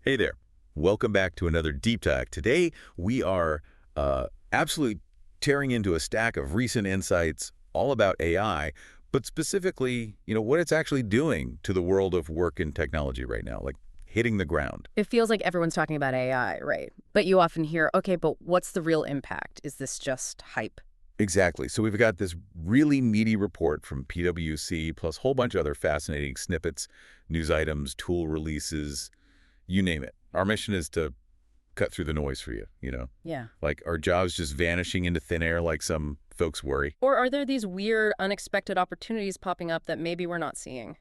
Hey there. Welcome back to another Deep Dive. Today, we are absolutely tearing into a stack of recent insights all about AI, but specifically, what it's actually doing to the world of work and technology right now, like hitting the ground. It feels like everyone's talking about AI, right? But you often hear, okay, but what's the real impact? Is this just hype? Exactly. So we've got this really meaty report from PwC, plus a whole bunch of other fascinating snippets, news items, tool releases, you name it. Our mission is to cut through the noise for you. Yeah. Like, are jobs just vanishing into thin air like some folks worry? Or are there these weird, unexpected opportunities popping up that maybe we're not seeing?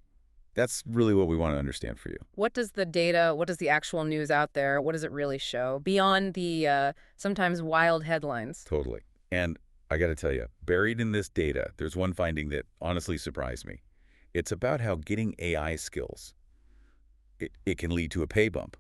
That's really what we want to understand for you. What does the data, what does the actual news out there, what does it really show beyond the sometimes wild headlines? Totally. And I got to tell you, buried in this data, there's one finding that honestly surprised me. It's about how getting AI skills, it can lead to a pay bump.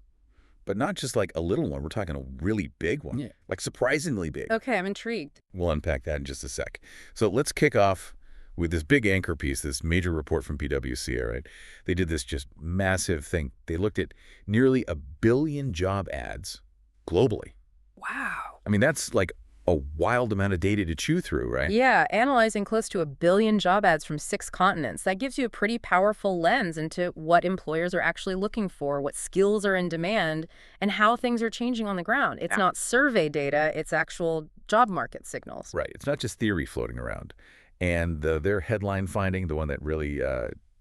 But not just like a little one. We're talking a really big one, Yeah. like surprisingly big. Okay, I'm intrigued. We'll unpack that in just a sec. So let's kick off with this big anchor piece, this major report from PwC, all right? They did this just massive thing. They looked at nearly 1 billion job ads globally. Wow. I mean, that's like a wild amount of data to chew through, right? Yeah, analyzing close to 1 billion job ads from 6 continents. That gives you a pretty powerful lens into what employers are actually looking for, what skills are in demand, and how things are changing on the ground. It's not survey data, it's actual job market signals. Right. It's not just theory floating around. And their headline finding, the one that really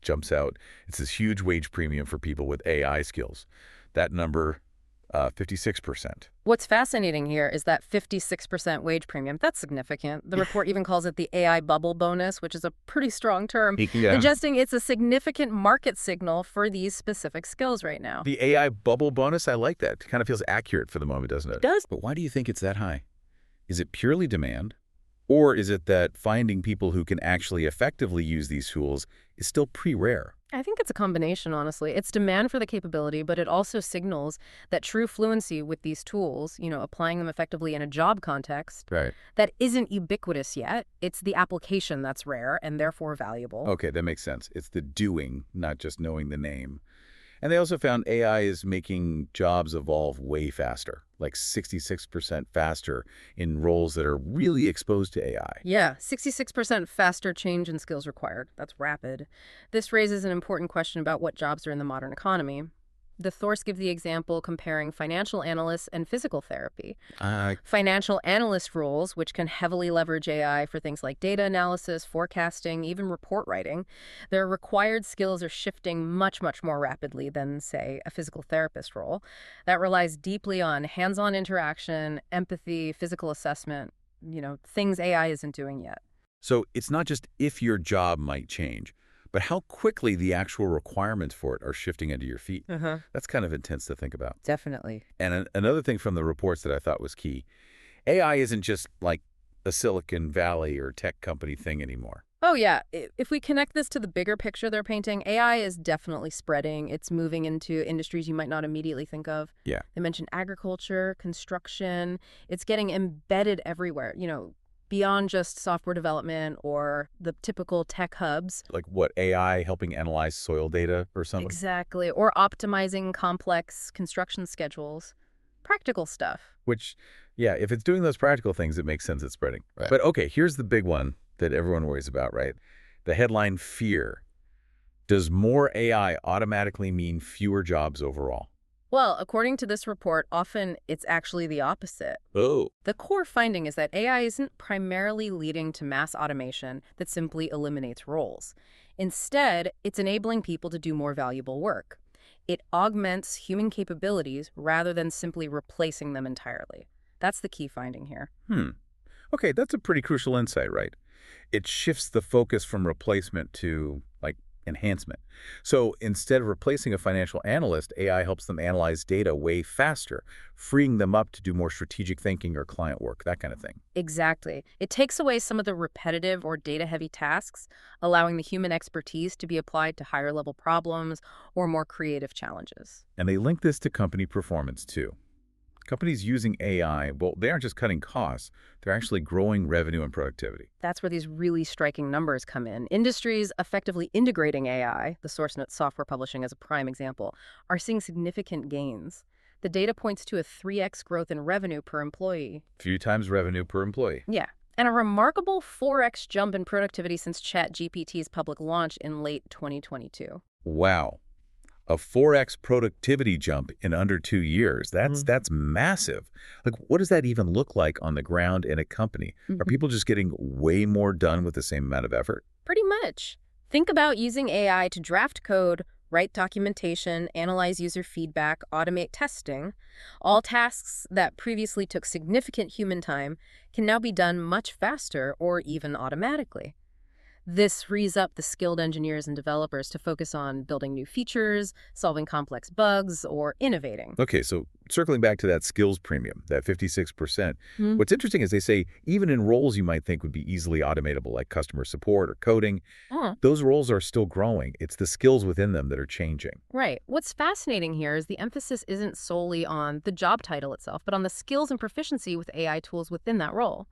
jumps out, it's this huge wage premium for people with AI skills. That number, 56%. What's fascinating here is that 56% wage premium. That's significant. The report even calls it the AI bubble bonus, which is a pretty strong term, Yeah. suggesting it's a significant market signal for these specific skills right now. The AI bubble bonus, I like that. Kind of feels accurate for the moment, doesn't it? It does. But why do you think it's that high? Is it purely demand? Or is it that finding people who can actually effectively use these tools is still pretty rare? I think it's a combination, honestly. It's demand for the capability, but it also signals that true fluency with these tools, applying them effectively in a job context, Right. that isn't ubiquitous yet. It's the application that's rare and therefore valuable. Okay, that makes sense. It's the doing, not just knowing the name. And they also found AI is making jobs evolve way faster, like 66% faster in roles that are really exposed to AI. Yeah, 66% faster change in skills required. That's rapid. This raises an important question about what jobs are in the modern economy. The Thorse give the example comparing financial analysts and physical therapy. Financial analyst roles, which can heavily leverage AI for things like data analysis, forecasting, even report writing, their required skills are shifting much, much more rapidly than, say, a physical therapist role. That relies deeply on hands-on interaction, empathy, physical assessment, things AI isn't doing yet. So it's not just if your job might change, but how quickly the actual requirements for it are shifting under your feet. That's kind of intense to think about. Definitely. And another thing from the reports that I thought was key, AI isn't just like a Silicon Valley or tech company thing anymore. Oh, yeah. If we connect this to the bigger picture they're painting, AI is definitely spreading. It's moving into industries you might not immediately think of. Yeah. They mentioned agriculture, construction. It's getting embedded everywhere, beyond just software development or the typical tech hubs. Like what, AI helping analyze soil data or something? Exactly. Or optimizing complex construction schedules. Practical stuff. Which, yeah, if it's doing those practical things, it makes sense it's spreading. Right. But okay, here's the big one that everyone worries about, right? The headline, fear. Does more AI automatically mean fewer jobs overall? Well, according to this report, often it's actually the opposite. Oh. The core finding is that AI isn't primarily leading to mass automation that simply eliminates roles. Instead, it's enabling people to do more valuable work. It augments human capabilities rather than simply replacing them entirely. That's the key finding here. Okay, that's a pretty crucial insight, right? It shifts the focus from replacement to, like, enhancement. So instead of replacing a financial analyst, AI helps them analyze data way faster, freeing them up to do more strategic thinking or client work, that kind of thing. Exactly. It takes away some of the repetitive or data-heavy tasks, allowing the human expertise to be applied to higher-level problems or more creative challenges. And they link this to company performance, too. Companies using AI, well, they aren't just cutting costs, they're actually growing revenue and productivity. That's where these really striking numbers come in. Industries effectively integrating AI, the source note software publishing as a prime example, are seeing significant gains. The data points to a 3x growth in revenue per employee. Few times revenue per employee. Yeah, and a remarkable 4x jump in productivity since ChatGPT's public launch in late 2022. Wow. A 4x productivity jump in under 2 years. That's massive. Like, what does that even look like on the ground in a company? Are people just getting way more done with the same amount of effort? Pretty much. Think about using AI to draft code, write documentation, analyze user feedback, automate testing. All tasks that previously took significant human time can now be done much faster or even automatically. This frees up the skilled engineers and developers to focus on building new features, solving complex bugs, or innovating. Okay, so circling back to that skills premium, that 56%, Hmm. what's interesting is they say even in roles you might think would be easily automatable, like customer support or coding, Oh, those roles are still growing. It's the skills within them that are changing. right. What's fascinating here is the emphasis isn't solely on the job title itself, but on the skills and proficiency with AI tools within that role.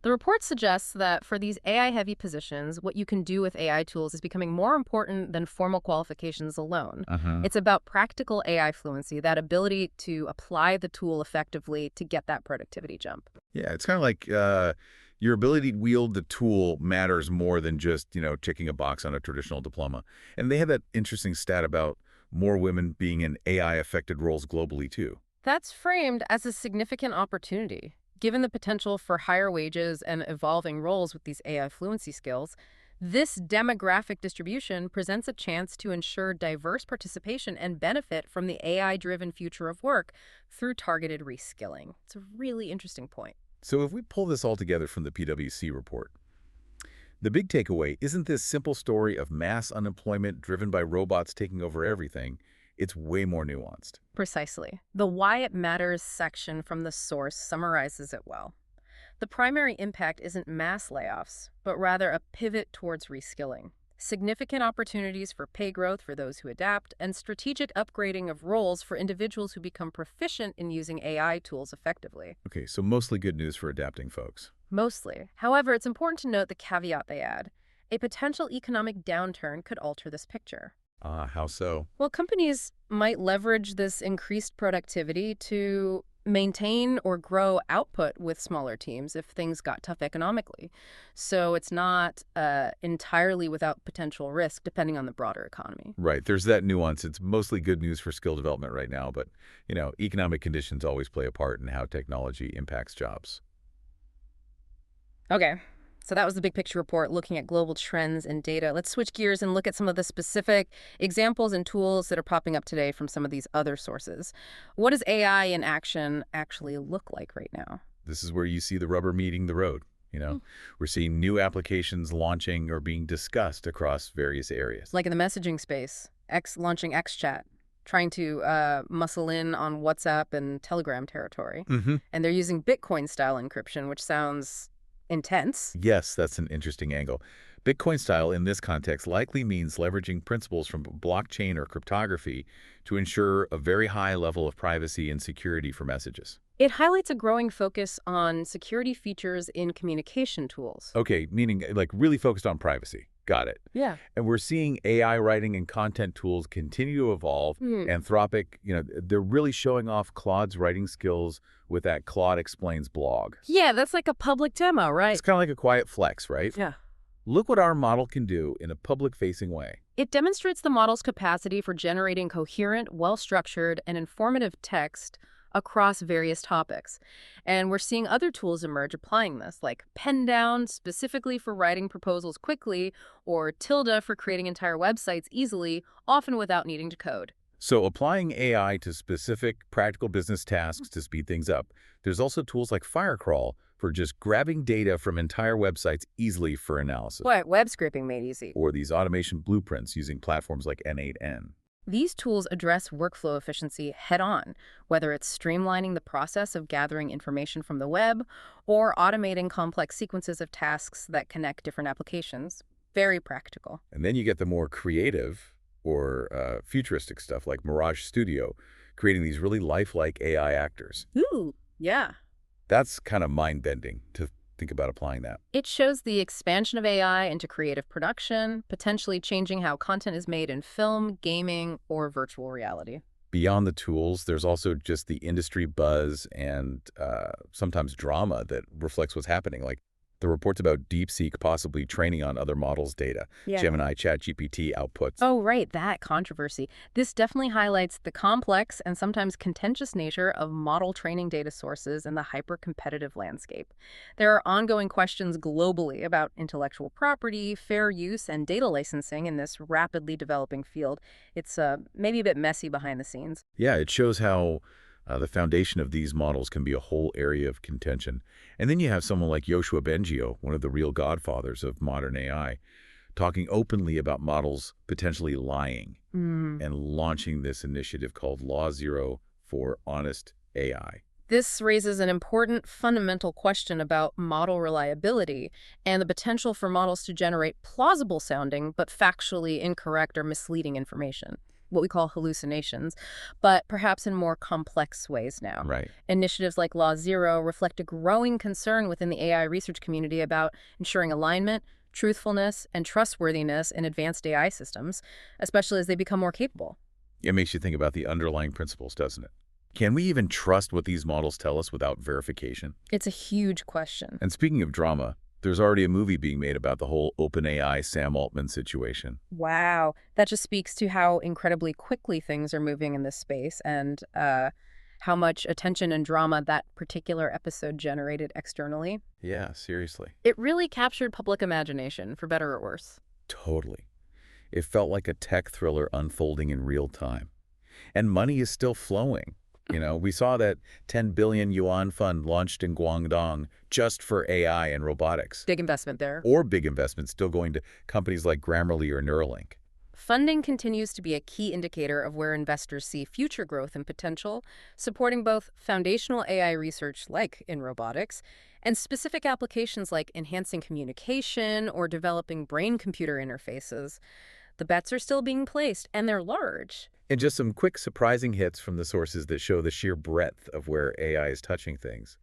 The report suggests that for these AI-heavy positions, what you can do with AI tools is becoming more important than formal qualifications alone. Uh-huh. It's about practical AI fluency, that ability to apply the tool effectively to get that productivity jump. Yeah, it's kind of like your ability to wield the tool matters more than just, checking a box on a traditional diploma. And they had that interesting stat about more women being in AI-affected roles globally, too. That's framed as a significant opportunity. Given the potential for higher wages and evolving roles with these AI fluency skills, this demographic distribution presents a chance to ensure diverse participation and benefit from the AI-driven future of work through targeted reskilling. It's a really interesting point. So if we pull this all together from the PwC report, the big takeaway isn't this simple story of mass unemployment driven by robots taking over everything. It's way more nuanced. Precisely. The Why It Matters section from the source summarizes it well. The primary impact isn't mass layoffs, but rather a pivot towards reskilling. Significant opportunities for pay growth for those who adapt, and strategic upgrading of roles for individuals who become proficient in using AI tools effectively. Okay, so mostly good news for adapting folks. Mostly. However, it's important to note the caveat they add. A potential economic downturn could alter this picture. How so? Well, companies might leverage this increased productivity to maintain or grow output with smaller teams if things got tough economically. So it's not entirely without potential risk, depending on the broader economy. Right, there's that nuance. It's mostly good news for skill development right now, but, economic conditions always play a part in how technology impacts jobs. Okay. So that was the big picture report looking at global trends and data. Let's switch gears and look at some of the specific examples and tools that are popping up today from some of these other sources. What does AI in action actually look like right now? This is where you see the rubber meeting the road. We're seeing new applications launching or being discussed across various areas. Like in the messaging space, launching XChat, trying to muscle in on WhatsApp and Telegram territory. And they're using Bitcoin-style encryption, which sounds intense. Yes, that's an interesting angle. Bitcoin style in this context likely means leveraging principles from blockchain or cryptography to ensure a very high level of privacy and security for messages. It highlights a growing focus on security features in communication tools. Okay, meaning like really focused on privacy. Got it. Yeah. And we're seeing AI writing and content tools continue to evolve. Anthropic, they're really showing off Claude's writing skills with that Claude Explains blog. Yeah, that's like a public demo, right? It's kind of like a quiet flex, right? Yeah. Look what our model can do in a public-facing way. It demonstrates the model's capacity for generating coherent, well-structured, and informative text across various topics. And we're seeing other tools emerge applying this, like Pen Down, specifically for writing proposals quickly, or Tilda for creating entire websites easily, often without needing to code. So applying AI to specific practical business tasks to speed things up. There's also tools like Firecrawl for just grabbing data from entire websites easily for analysis. What? Web scraping made easy. Or these automation blueprints using platforms like N8N. These tools address workflow efficiency head-on, whether it's streamlining the process of gathering information from the web or automating complex sequences of tasks that connect different applications. Very practical. And then you get the more creative or futuristic stuff like Mirage Studio, creating these really lifelike AI actors. Ooh, yeah. That's kind of mind-bending to think about applying that. It shows the expansion of AI into creative production, potentially changing how content is made in film, gaming, or virtual reality. Beyond the tools, there's also just the industry buzz and sometimes drama that reflects what's happening. Like the reports about DeepSeek possibly training on other models' data, Yeah. Gemini, ChatGPT outputs. Oh, right, that controversy. This definitely highlights the complex and sometimes contentious nature of model training data sources in the hyper-competitive landscape. There are ongoing questions globally about intellectual property, fair use, and data licensing in this rapidly developing field. It's maybe a bit messy behind the scenes. Yeah, it shows how the foundation of these models can be a whole area of contention. And then you have someone like Yoshua Bengio, one of the real godfathers of modern AI, talking openly about models potentially lying and launching this initiative called Law Zero for Honest AI. This raises an important fundamental question about model reliability and the potential for models to generate plausible-sounding but factually incorrect or misleading information, what we call hallucinations, but perhaps in more complex ways now. Right. Initiatives like Law Zero reflect a growing concern within the AI research community about ensuring alignment, truthfulness, and trustworthiness in advanced AI systems, especially as they become more capable. It makes you think about the underlying principles, doesn't it? Can we even trust what these models tell us without verification? It's a huge question. And speaking of drama, there's already a movie being made about the whole OpenAI Sam Altman situation. Wow. That just speaks to how incredibly quickly things are moving in this space and how much attention and drama that particular episode generated externally. Yeah, seriously. It really captured public imagination, for better or worse. Totally. It felt like a tech thriller unfolding in real time. And money is still flowing. You know, we saw that 10 billion yuan fund launched in Guangdong just for AI and robotics. Big investment there. Or big investments still going to companies like Grammarly or Neuralink. Funding continues to be a key indicator of where investors see future growth and potential, supporting both foundational AI research like in robotics and specific applications like enhancing communication or developing brain-computer interfaces. The bets are still being placed, and they're large. And just some quick surprising hits from the sources that show the sheer breadth of where AI is touching things.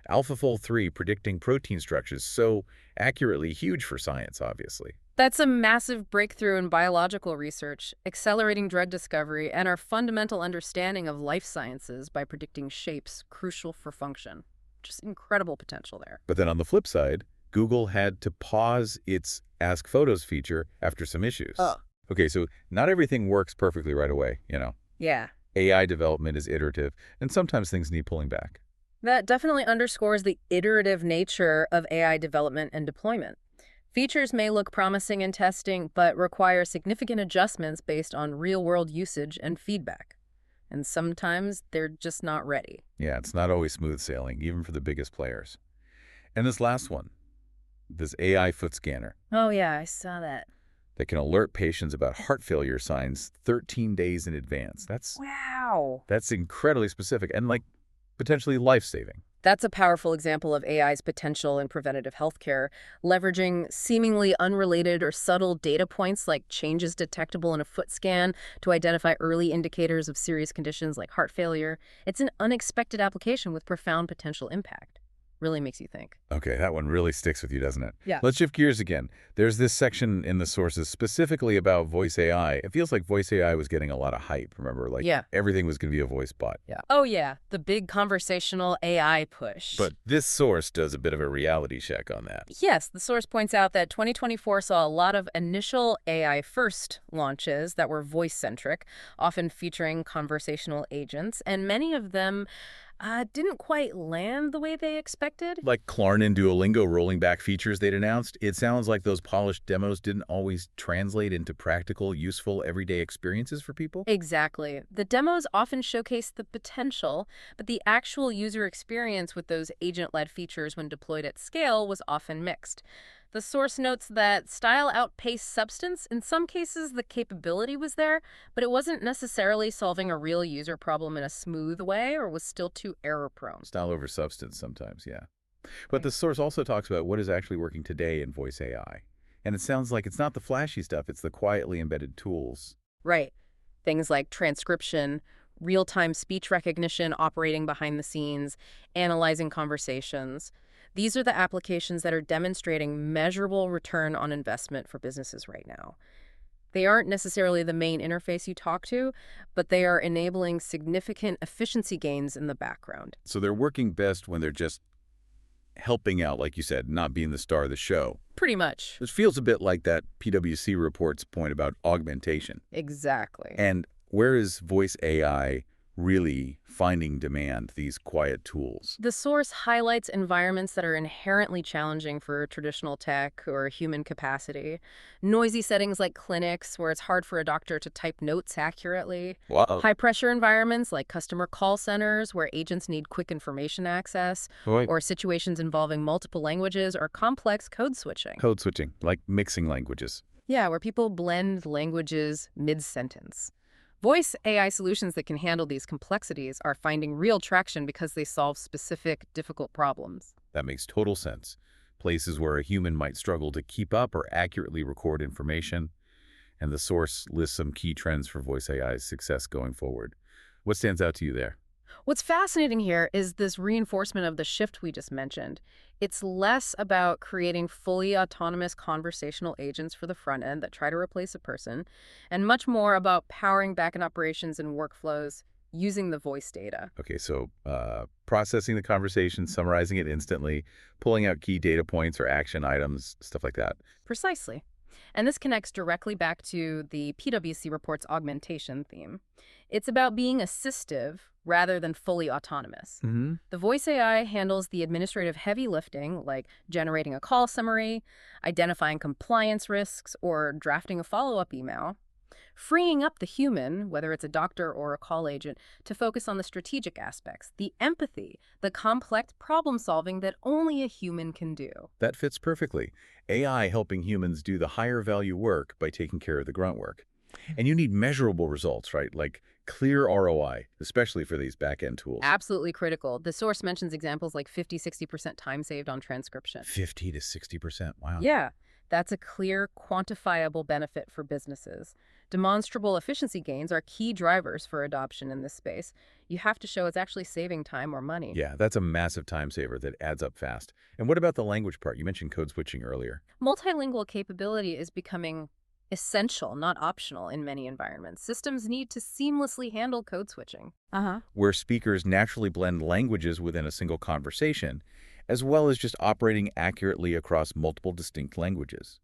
AlphaFold 3 predicting protein structures so accurately, huge for science, obviously. That's a massive breakthrough in biological research, accelerating drug discovery, and our fundamental understanding of life sciences by predicting shapes crucial for function. Just incredible potential there. But then on the flip side, Google had to pause its Ask Photos feature after some issues. Oh. Okay, so not everything works perfectly right away, you know. Yeah. AI development is iterative, and sometimes things need pulling back. That definitely underscores the iterative nature of AI development and deployment. Features may look promising in testing, but require significant adjustments based on real-world usage and feedback. And sometimes they're just not ready. Yeah, it's not always smooth sailing, even for the biggest players. And this last one, this AI foot scanner Oh, yeah, I saw that. that can alert patients about heart failure signs 13 days in advance. Wow. That's incredibly specific and, like, potentially life-saving. That's a powerful example of AI's potential in preventative healthcare, leveraging seemingly unrelated or subtle data points like changes detectable in a foot scan to identify early indicators of serious conditions like heart failure. It's an unexpected application with profound potential impact. Really makes you think. Okay, that one really sticks with you, doesn't it? Yeah. Let's shift gears again. There's this section in the sources specifically about voice AI. It feels like voice AI was getting a lot of hype, remember? Like, Yeah. everything was going to be a voice bot. Yeah. Oh, yeah. The big conversational AI push. But this source does a bit of a reality check on that. Yes, the source points out that 2024 saw a lot of initial AI-first launches that were voice-centric, often featuring conversational agents, and many of them didn't quite land the way they expected. Like Klarna and Duolingo rolling back features they'd announced, it sounds like those polished demos didn't always translate into practical, useful, everyday experiences for people. Exactly. The demos often showcase the potential, but the actual user experience with those agent-led features when deployed at scale was often mixed. The source notes that style outpaced substance. In some cases, the capability was there, but it wasn't necessarily solving a real user problem in a smooth way or was still too error-prone. Style over substance sometimes, yeah. But the source also talks about what is actually working today in voice AI. And it sounds like it's not the flashy stuff, it's the quietly embedded tools. Right. Things like transcription, real-time speech recognition operating behind the scenes, analyzing conversations. These are the applications that are demonstrating measurable return on investment for businesses right now. They aren't necessarily the main interface you talk to, but they are enabling significant efficiency gains in the background. So they're working best when they're just helping out, like you said, not being the star of the show. Pretty much. It feels a bit like that PwC report's point about augmentation. Exactly. And where is voice AI really finding demand, these quiet tools? The source highlights environments that are inherently challenging for traditional tech or human capacity. Noisy settings like clinics, where it's hard for a doctor to type notes accurately. Wow. High-pressure environments like customer call centers, where agents need quick information access. Boy. Or situations involving multiple languages or complex code switching. Code switching, like mixing languages. Yeah, where people blend languages mid-sentence. Voice AI solutions that can handle these complexities are finding real traction because they solve specific, difficult problems. That makes total sense. Places where a human might struggle to keep up or accurately record information. And the source lists some key trends for voice AI's success going forward. What stands out to you there? What's fascinating here is this reinforcement of the shift we just mentioned. It's less about creating fully autonomous conversational agents for the front end that try to replace a person, and much more about powering back-end operations and workflows using the voice data. Okay, so processing the conversation, summarizing it instantly, pulling out key data points or action items, stuff like that. Precisely. And this connects directly back to the PwC report's augmentation theme. It's about being assistive rather than fully autonomous. Mm-hmm. The voice AI handles the administrative heavy lifting, like generating a call summary, identifying compliance risks, or drafting a follow-up email, freeing up the human, whether it's a doctor or a call agent, to focus on the strategic aspects, the empathy, the complex problem-solving that only a human can do. That fits perfectly. AI helping humans do the higher value work by taking care of the grunt work. And you need measurable results, right? Like clear ROI, especially for these back-end tools. Absolutely critical. The source mentions examples like 50–60% time saved on transcription. 50 to 60%, wow. Yeah, that's a clear, quantifiable benefit for businesses. Demonstrable efficiency gains are key drivers for adoption in this space. You have to show it's actually saving time or money. Yeah, that's a massive time saver that adds up fast. And what about the language part? You mentioned code switching earlier. Multilingual capability is becoming essential, not optional in many environments. Systems need to seamlessly handle code switching. Where speakers naturally blend languages within a single conversation, as well as just operating accurately across multiple distinct languages.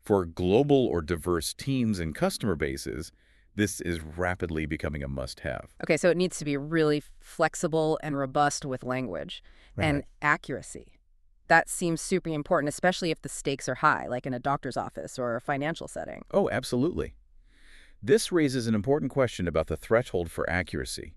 For global or diverse teams and customer bases, this is rapidly becoming a must-have. Okay, so it needs to be really flexible and robust with language and accuracy. That seems super important, especially if the stakes are high, like in a doctor's office or a financial setting. Oh, absolutely. This raises an important question about the threshold for accuracy.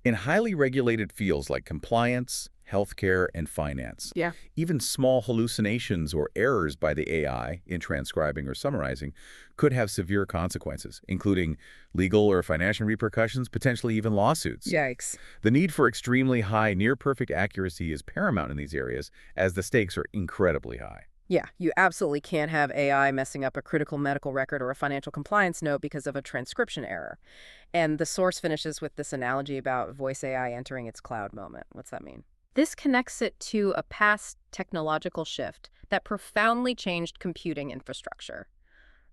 In highly regulated fields like compliance, healthcare, and finance, even small hallucinations or errors by the AI in transcribing or summarizing could have severe consequences, including legal or financial repercussions, potentially even lawsuits. Yikes. The need for extremely high, near-perfect accuracy is paramount in these areas, as the stakes are incredibly high. Yeah, you absolutely can't have AI messing up a critical medical record or a financial compliance note because of a transcription error. And the source finishes with this analogy about voice AI entering its cloud moment. What's that mean? This connects it to a past technological shift that profoundly changed computing infrastructure.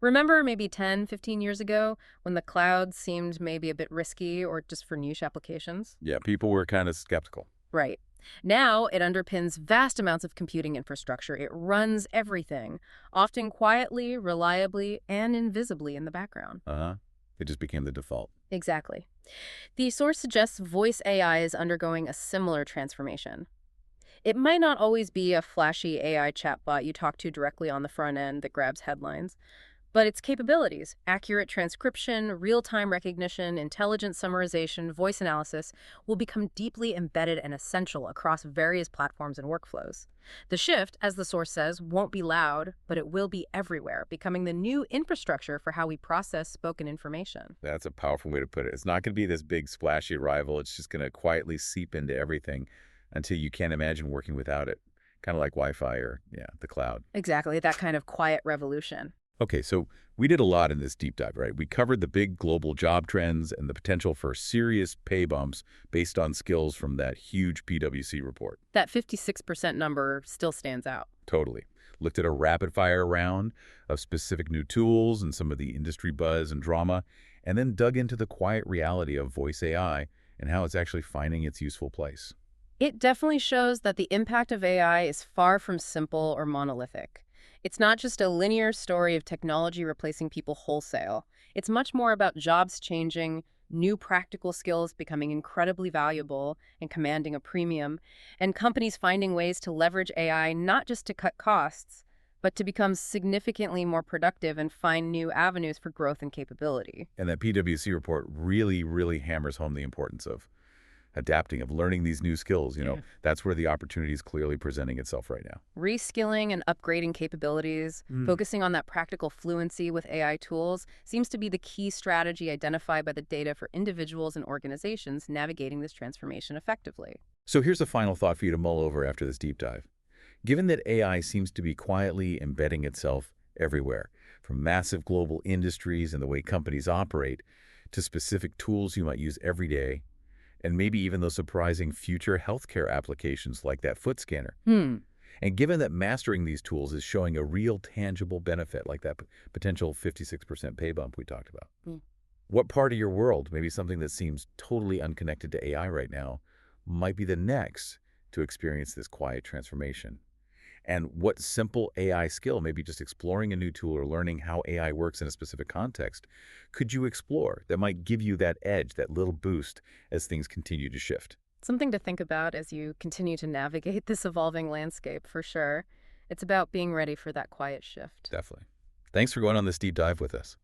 Remember maybe 10, 15 years ago when the cloud seemed maybe a bit risky or just for niche applications? Yeah, people were kind of skeptical. Right. Now it underpins vast amounts of computing infrastructure. It runs everything, often quietly, reliably, and invisibly in the background. It just became the default. Exactly. The source suggests voice AI is undergoing a similar transformation. It might not always be a flashy AI chatbot you talk to directly on the front end that grabs headlines, but its capabilities, accurate transcription, real-time recognition, intelligent summarization, voice analysis, will become deeply embedded and essential across various platforms and workflows. The shift, as the source says, won't be loud, but it will be everywhere, becoming the new infrastructure for how we process spoken information. That's a powerful way to put it. It's not going to be this big splashy arrival. It's just going to quietly seep into everything until you can't imagine working without it. Kind of like Wi-Fi or, the cloud. Exactly, that kind of quiet revolution. Okay, so we did a lot in this deep dive, right? We covered the big global job trends and the potential for serious pay bumps based on skills from that huge PwC report. That 56% number still stands out. Totally. Looked at a rapid-fire round of specific new tools and some of the industry buzz and drama, and then dug into the quiet reality of voice AI and how it's actually finding its useful place. It definitely shows that the impact of AI is far from simple or monolithic. It's not just a linear story of technology replacing people wholesale. It's much more about jobs changing, new practical skills becoming incredibly valuable and commanding a premium, and companies finding ways to leverage AI not just to cut costs, but to become significantly more productive and find new avenues for growth and capability. And that PwC report really, really hammers home the importance of adapting, of learning these new skills. Yeah. That's where the opportunity is clearly presenting itself right now. Reskilling and upgrading capabilities, focusing on that practical fluency with AI tools, seems to be the key strategy identified by the data for individuals and organizations navigating this transformation effectively. So here's a final thought for you to mull over after this deep dive. Given that AI seems to be quietly embedding itself everywhere, from massive global industries and the way companies operate, to specific tools you might use every day, and maybe even those surprising future healthcare applications like that foot scanner. And given that mastering these tools is showing a real tangible benefit, like that potential 56% pay bump we talked about, what part of your world, maybe something that seems totally unconnected to AI right now, might be the next to experience this quiet transformation? And what simple AI skill, maybe just exploring a new tool or learning how AI works in a specific context, could you explore that might give you that edge, that little boost as things continue to shift? Something to think about as you continue to navigate this evolving landscape, for sure. It's about being ready for that quiet shift. Definitely. Thanks for going on this deep dive with us.